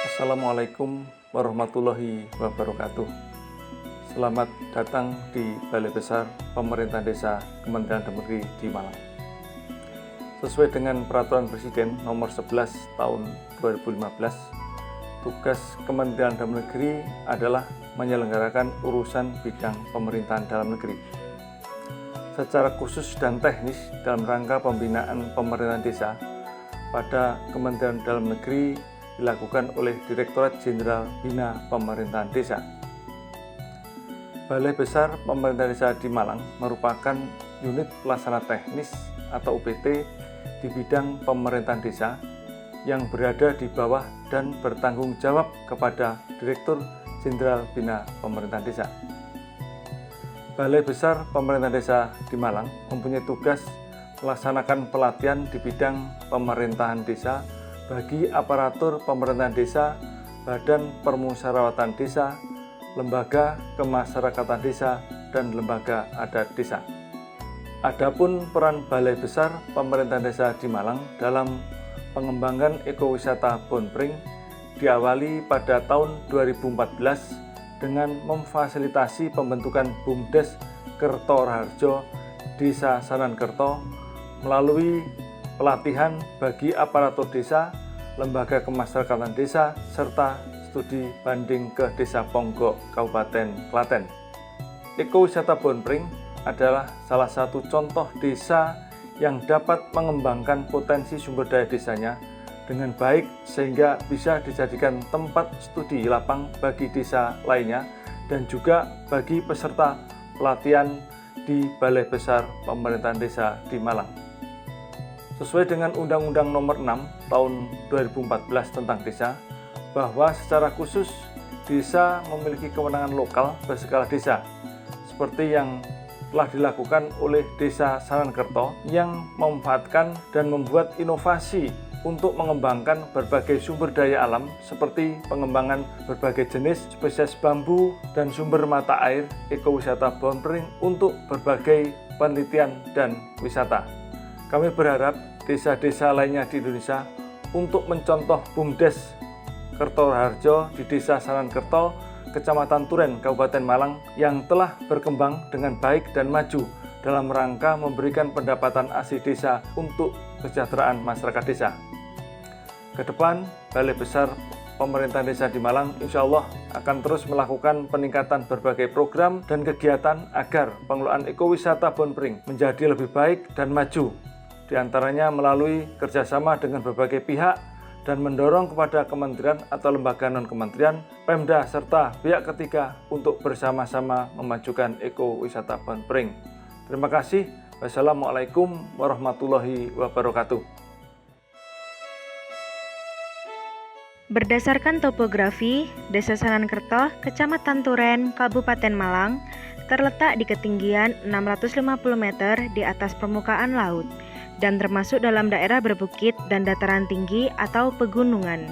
Assalamualaikum warahmatullahi wabarakatuh. Selamat datang di Balai Besar Pemerintahan Desa Kementerian Dalam Negeri di Malang. Sesuai dengan Peraturan Presiden Nomor 11 Tahun 2015, tugas Kementerian Dalam Negeri adalah menyelenggarakan urusan bidang pemerintahan dalam negeri. Secara khusus dan teknis dalam rangka pembinaan pemerintahan desa, pada Kementerian Dalam Negeri dilakukan oleh Direktorat Jenderal Bina Pemerintahan Desa. Balai Besar Pemerintahan Desa di Malang merupakan unit pelaksana teknis atau UPT di bidang pemerintahan desa yang berada di bawah dan bertanggung jawab kepada Direktur Jenderal Bina Pemerintahan Desa. Balai Besar Pemerintahan Desa di Malang mempunyai tugas melaksanakan pelatihan di bidang pemerintahan desa bagi aparatur pemerintahan desa, badan permusyawaratan desa, lembaga kemasyarakatan desa, dan lembaga adat desa. Adapun peran Balai Besar Pemerintahan Desa di Malang dalam pengembangan ekowisata Bonpring diawali pada tahun 2014 dengan memfasilitasi pembentukan BUMDes Kertoraharjo Desa Sanankerto melalui pelatihan bagi aparatur desa, lembaga kemasyarakatan desa, serta studi banding ke Desa Ponggok, Kabupaten Klaten. Ekowisata Bonpring adalah salah satu contoh desa yang dapat mengembangkan potensi sumber daya desanya dengan baik sehingga bisa dijadikan tempat studi lapang bagi desa lainnya dan juga bagi peserta pelatihan di Balai Besar Pemerintahan Desa di Malang. Sesuai dengan Undang-Undang Nomor 6 Tahun 2014 tentang desa, bahwa secara khusus desa memiliki kewenangan lokal berskala desa, seperti yang telah dilakukan oleh Desa Sanankerto yang memanfaatkan dan membuat inovasi untuk mengembangkan berbagai sumber daya alam seperti pengembangan berbagai jenis spesies bambu dan sumber mata air ekowisata Bonpring untuk berbagai penelitian dan wisata. Kami berharap desa-desa lainnya di Indonesia untuk mencontoh BUMDes Kertoraharjo di Desa Sanankerto, Kecamatan Turen, Kabupaten Malang yang telah berkembang dengan baik dan maju dalam rangka memberikan pendapatan asli desa untuk kesejahteraan masyarakat desa. Ke depan, Balai Besar Pemerintahan Desa di Malang insya Allah akan terus melakukan peningkatan berbagai program dan kegiatan agar pengelolaan ekowisata Bonpring menjadi lebih baik dan maju, di antaranya melalui kerjasama dengan berbagai pihak dan mendorong kepada kementerian atau lembaga non-kementerian, Pemda, serta pihak ketiga untuk bersama-sama memajukan ekowisata Bonpring. Terima kasih. Wassalamualaikum warahmatullahi wabarakatuh. Berdasarkan topografi, Desa Sanankerto, Kecamatan Turen, Kabupaten Malang, terletak di ketinggian 650 meter di atas permukaan laut dan termasuk dalam daerah berbukit dan dataran tinggi atau pegunungan.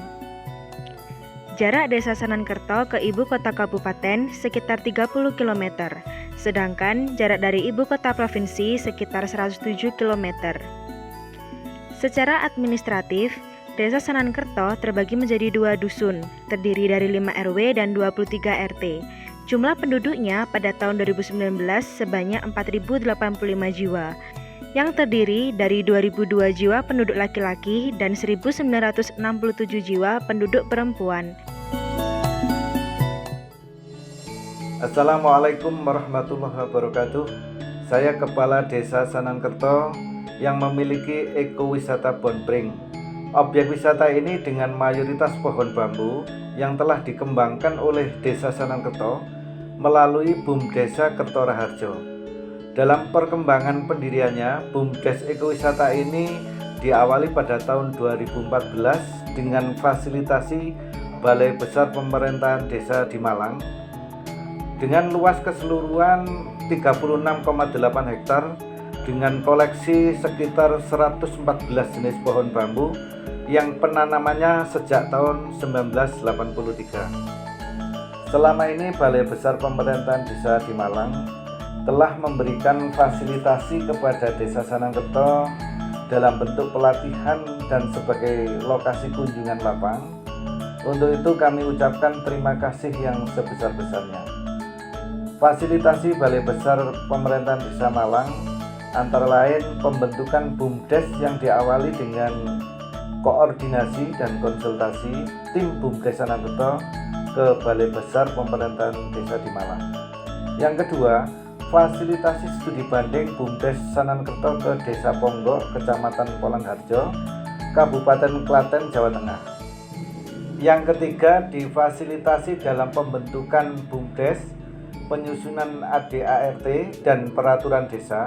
Jarak Desa Sanankerto ke ibu kota kabupaten sekitar 30 km, sedangkan jarak dari ibu kota provinsi sekitar 107 km. Secara administratif, Desa Sanankerto terbagi menjadi 2 dusun, terdiri dari 5 RW dan 23 RT. Jumlah penduduknya pada tahun 2019 sebanyak 4.085 jiwa, yang terdiri dari 2.002 jiwa penduduk laki-laki dan 1.967 jiwa penduduk perempuan. Assalamualaikum warahmatullahi wabarakatuh. Saya Kepala Desa Sanankerto yang memiliki ekowisata Bonpring. Objek wisata ini dengan mayoritas pohon bambu yang telah dikembangkan oleh Desa Sanankerto melalui BUMDes Kertoraharjo. Dalam perkembangan pendiriannya, BUMDes ekowisata ini diawali pada tahun 2014 dengan fasilitasi Balai Besar Pemerintahan Desa di Malang dengan luas keseluruhan 36,8 hektar dengan koleksi sekitar 114 jenis pohon bambu yang penanamannya sejak tahun 1983. Selama ini Balai Besar Pemerintahan Desa di Malang telah memberikan fasilitasi kepada Desa Sanankerto dalam bentuk pelatihan dan sebagai lokasi kunjungan lapang Untuk itu kami ucapkan terima kasih yang sebesar-besarnya. Fasilitasi Balai Besar Pemerintahan Desa Malang antara lain pembentukan BUMDes yang diawali dengan koordinasi dan konsultasi tim BUMDes Sanankerto ke Balai Besar Pemerintahan Desa di Malang. Yang kedua, fasilitasi studi banding BUMDes Sanankerto ke Desa Ponggok, Kecamatan Polanharjo, Kabupaten Klaten, Jawa Tengah. Yang ketiga, difasilitasi dalam pembentukan BUMDes, penyusunan ADART dan peraturan desa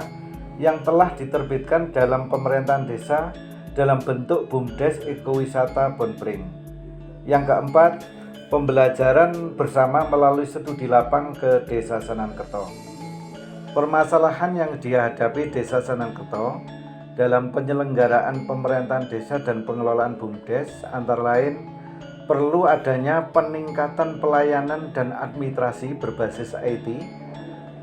yang telah diterbitkan dalam pemerintahan desa dalam bentuk BUMDes Ekowisata Bonpring. Yang keempat, pembelajaran bersama melalui studi lapang ke Desa Sanankerto. Permasalahan yang dihadapi Desa Sanankerto dalam penyelenggaraan pemerintahan desa dan pengelolaan BUMDes antara lain perlu adanya peningkatan pelayanan dan administrasi berbasis IT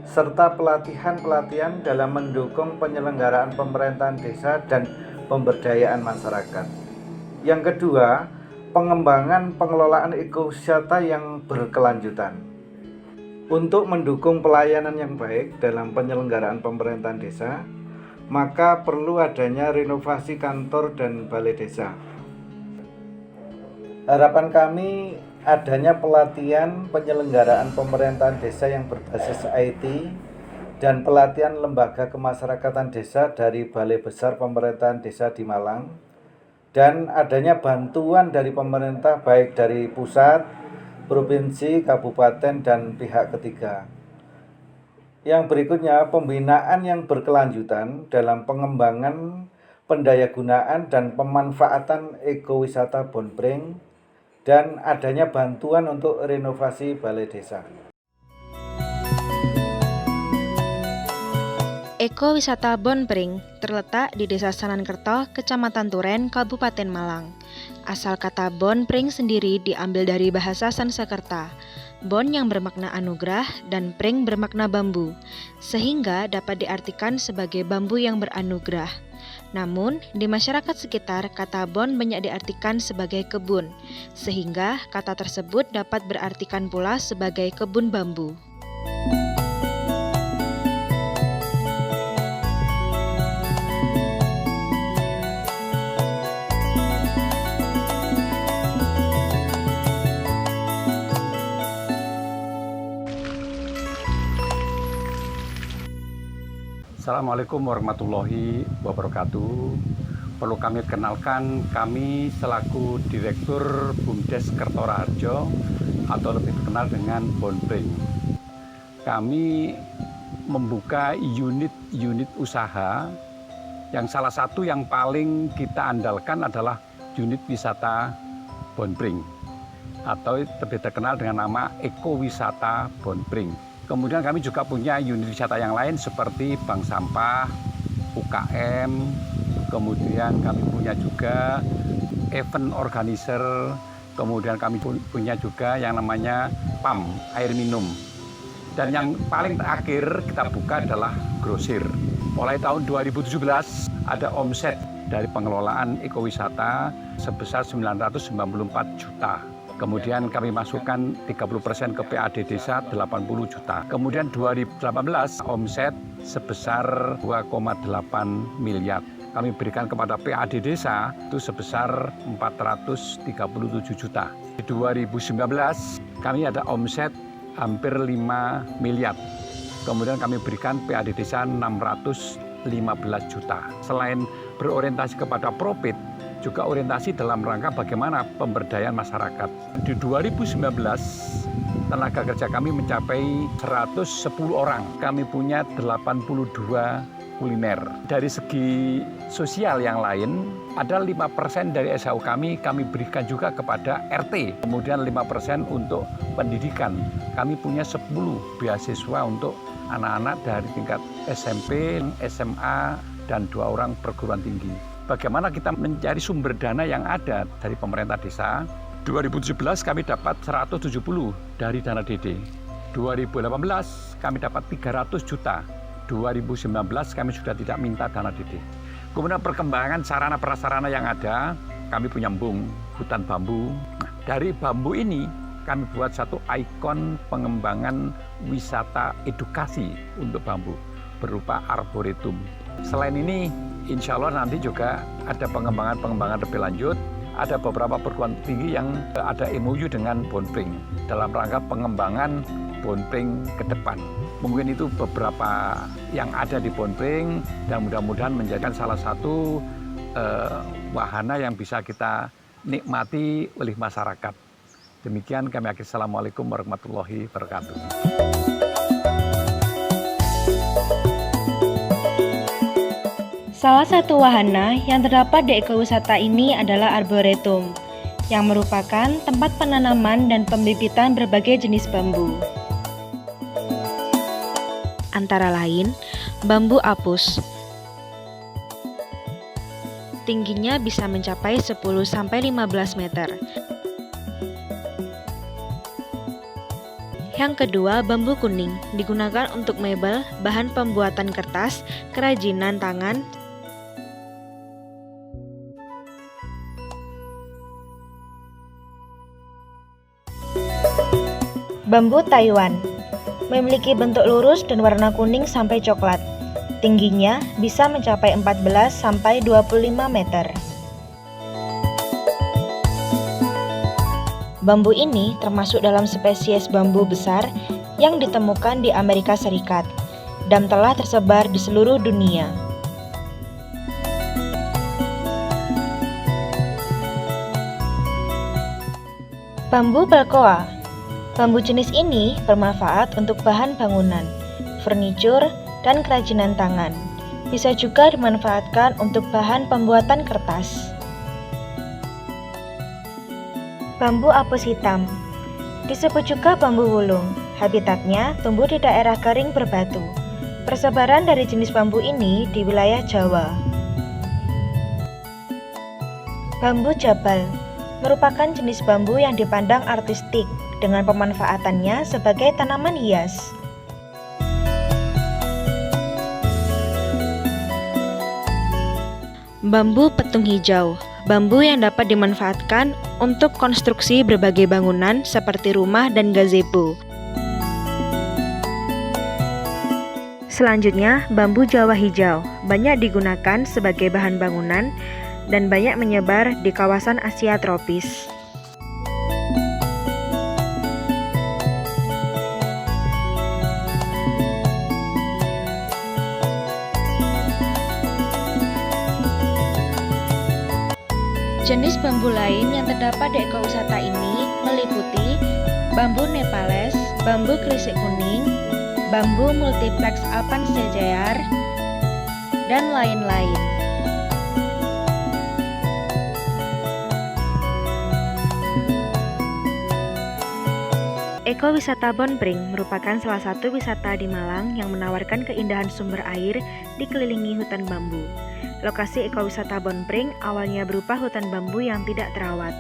serta pelatihan-pelatihan dalam mendukung penyelenggaraan pemerintahan desa dan pemberdayaan masyarakat. Yang kedua, pengembangan pengelolaan ekowisata yang berkelanjutan. Untuk mendukung pelayanan yang baik dalam penyelenggaraan pemerintahan desa, maka perlu adanya renovasi kantor dan balai desa. Harapan kami adanya pelatihan penyelenggaraan pemerintahan desa yang berbasis IT dan pelatihan lembaga kemasyarakatan desa dari Balai Besar Pemerintahan Desa di Malang, dan adanya bantuan dari pemerintah baik dari pusat, provinsi, kabupaten, dan pihak ketiga. Yang berikutnya, pembinaan yang berkelanjutan dalam pengembangan pendayagunaan dan pemanfaatan ekowisata Bonpring dan adanya bantuan untuk renovasi balai desa. Ekowisata Bonpring terletak di Desa Sanankerto, Kecamatan Turen, Kabupaten Malang. Asal kata Bonpring sendiri diambil dari bahasa Sanskerta. Bon yang bermakna anugerah dan pring bermakna bambu, sehingga dapat diartikan sebagai bambu yang beranugerah. Namun, di masyarakat sekitar, kata bon banyak diartikan sebagai kebun, sehingga kata tersebut dapat berartikan pula sebagai kebun bambu. Assalamualaikum warahmatullahi wabarakatuh. Perlu kami kenalkan, kami selaku Direktur BUMDes Kertoraharjo atau lebih dikenal dengan Bonpring. Kami membuka unit-unit usaha yang salah satu yang paling kita andalkan adalah unit wisata Bonpring atau lebih terkenal dengan nama Ekowisata Bonpring. Kemudian kami juga punya unit wisata yang lain seperti bank sampah, UKM, kemudian kami punya juga event organizer, kemudian kami punya juga yang namanya PAM, air minum. Dan yang paling terakhir kita buka adalah grosir. Mulai tahun 2017 ada omset dari pengelolaan ekowisata sebesar 994 juta. Kemudian kami masukkan 30% ke PAD desa 80 juta. Kemudian 2018 omset sebesar 2,8 miliar. Kami berikan kepada PAD desa itu sebesar 437 juta. Di 2019 kami ada omset hampir 5 miliar. Kemudian kami berikan PAD desa 615 juta. Selain berorientasi kepada profit, juga orientasi dalam rangka bagaimana pemberdayaan masyarakat. Di 2019, tenaga kerja kami mencapai 110 orang. Kami punya 82 kuliner. Dari segi sosial yang lain, ada 5% dari SHU kami berikan juga kepada RT. Kemudian 5% untuk pendidikan. Kami punya 10 beasiswa untuk anak-anak dari tingkat SMP, SMA, dan 2 orang perguruan tinggi. Bagaimana kita mencari sumber dana yang ada dari pemerintah desa. 2017 kami dapat 170 dari dana DD. 2018 kami dapat 300 juta. 2019 kami sudah tidak minta dana DD. Kemudian perkembangan sarana prasarana yang ada, kami punya embung, hutan bambu. Dari bambu ini kami buat satu ikon pengembangan wisata edukasi untuk bambu berupa arboretum. Selain ini, insya Allah nanti juga ada pengembangan lebih lanjut. Ada beberapa perguruan tinggi yang ada MOU dengan Bonpring dalam rangka pengembangan Bonpring ke depan. Mungkin itu beberapa yang ada di Bonpring dan mudah-mudahan menjadikan salah satu wahana yang bisa kita nikmati oleh masyarakat. Demikian kami akhiri. Assalamualaikum warahmatullahi wabarakatuh. Salah satu wahana yang terdapat di ekowisata ini adalah arboretum, yang merupakan tempat penanaman dan pembibitan berbagai jenis bambu. Antara lain, bambu apus. Tingginya bisa mencapai 10-15 meter. Yang kedua, bambu kuning digunakan untuk mebel, bahan pembuatan kertas, kerajinan tangan. Bambu Taiwan memiliki bentuk lurus dan warna kuning sampai coklat. Tingginya bisa mencapai 14-25 meter. Bambu ini termasuk dalam spesies bambu besar yang ditemukan di Amerika Serikat dan telah tersebar di seluruh dunia. Bambu Balkoa. Bambu jenis ini bermanfaat untuk bahan bangunan, furnitur, dan kerajinan tangan. Bisa juga dimanfaatkan untuk bahan pembuatan kertas. Bambu apus hitam disebut juga bambu wulung. Habitatnya tumbuh di daerah kering berbatu. Persebaran dari jenis bambu ini di wilayah Jawa. Bambu jabal merupakan jenis bambu yang dipandang artistik dengan pemanfaatannya sebagai tanaman hias. Bambu petung hijau, bambu yang dapat dimanfaatkan untuk konstruksi berbagai bangunan seperti rumah dan gazebo. Selanjutnya, bambu Jawa hijau banyak digunakan sebagai bahan bangunan dan banyak menyebar di kawasan Asia tropis. Jenis bambu lain yang terdapat di ekowisata ini meliputi bambu Nepales, bambu krisik kuning, bambu multiplex Alpan sejajar, dan lain-lain. Ekowisata Bonpring merupakan salah satu wisata di Malang yang menawarkan keindahan sumber air dikelilingi hutan bambu. Lokasi ekowisata Bonpring awalnya berupa hutan bambu yang tidak terawat,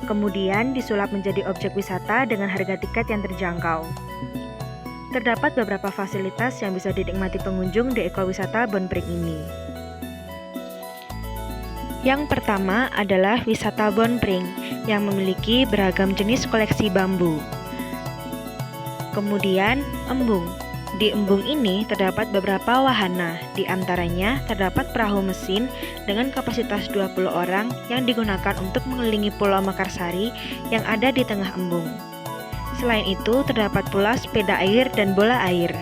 kemudian disulap menjadi objek wisata dengan harga tiket yang terjangkau. Terdapat beberapa fasilitas yang bisa dinikmati pengunjung di ekowisata Bonpring ini. Yang pertama adalah wisata Bonpring yang memiliki beragam jenis koleksi bambu. Kemudian, embung. Di embung ini terdapat beberapa wahana, di antaranya terdapat perahu mesin dengan kapasitas 20 orang yang digunakan untuk mengelilingi Pulau Mekarsari yang ada di tengah embung. Selain itu, terdapat pula sepeda air dan bola air.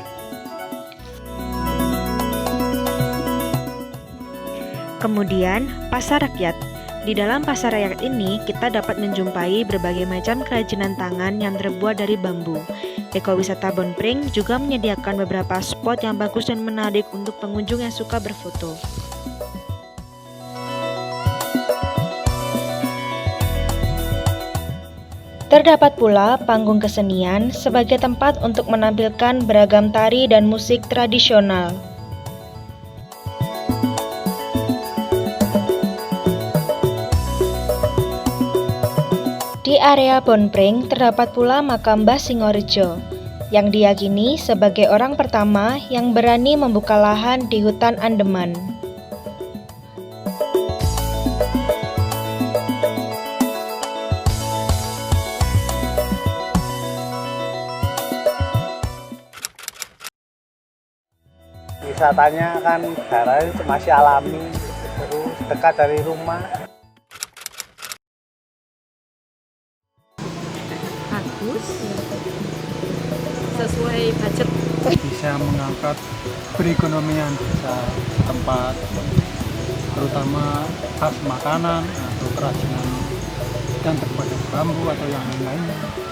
Kemudian, pasar rakyat. Di dalam pasar rakyat ini, kita dapat menjumpai berbagai macam kerajinan tangan yang terbuat dari bambu. Ekowisata Bonpring juga menyediakan beberapa spot yang bagus dan menarik untuk pengunjung yang suka berfoto. Terdapat pula panggung kesenian sebagai tempat untuk menampilkan beragam tari dan musik tradisional. Di area Bonpring terdapat pula makam Mbah Singorejo, yang diyakini sebagai orang pertama yang berani membuka lahan di hutan Andeman. wisatanya kan daerahnya masih alami, terus dekat dari rumah. Bagus, sesuai budget. Bisa mengangkat perekonomian desa setempat, terutama khas makanan atau kerajinan dan terbuat bambu atau yang lain-lainnya.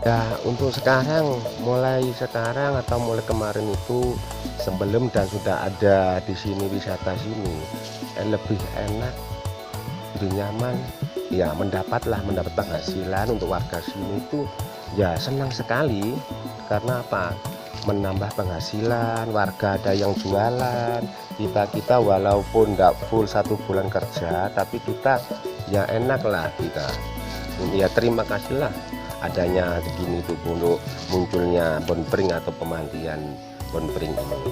Ya, untuk sekarang, mulai sekarang atau mulai kemarin itu sebelum dan sudah ada di sini wisata sini, lebih enak, lebih nyaman, ya mendapat penghasilan untuk warga sini itu ya senang sekali. Karena apa? Menambah penghasilan, warga ada yang jualan, kita walaupun tidak full 1 bulan kerja, tapi kita ya enak lah kita. Ya terima kasih lah adanya begini tuh munculnya Bonpring atau pemandian Bonpring ini.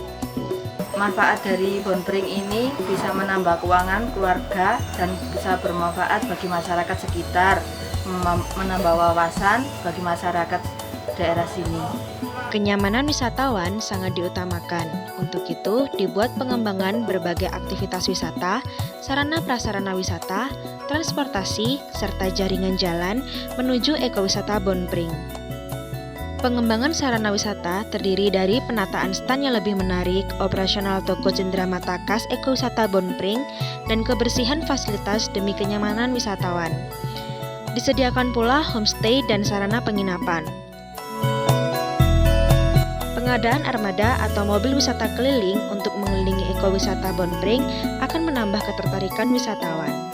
Manfaat dari Bonpring ini bisa menambah keuangan keluarga dan bisa bermanfaat bagi masyarakat sekitar, menambah wawasan bagi masyarakat daerah sini. Kenyamanan wisatawan sangat diutamakan. Untuk itu, dibuat pengembangan berbagai aktivitas wisata, sarana prasarana wisata, transportasi, serta jaringan jalan menuju ekowisata Bonpring. Pengembangan sarana wisata terdiri dari penataan stand yang lebih menarik, operasional toko cenderamata khas ekowisata Bonpring, dan kebersihan fasilitas demi kenyamanan wisatawan. Disediakan pula homestay dan sarana penginapan. Pengadaan armada atau mobil wisata keliling untuk mengelilingi ekowisata Bonpring akan menambah ketertarikan wisatawan.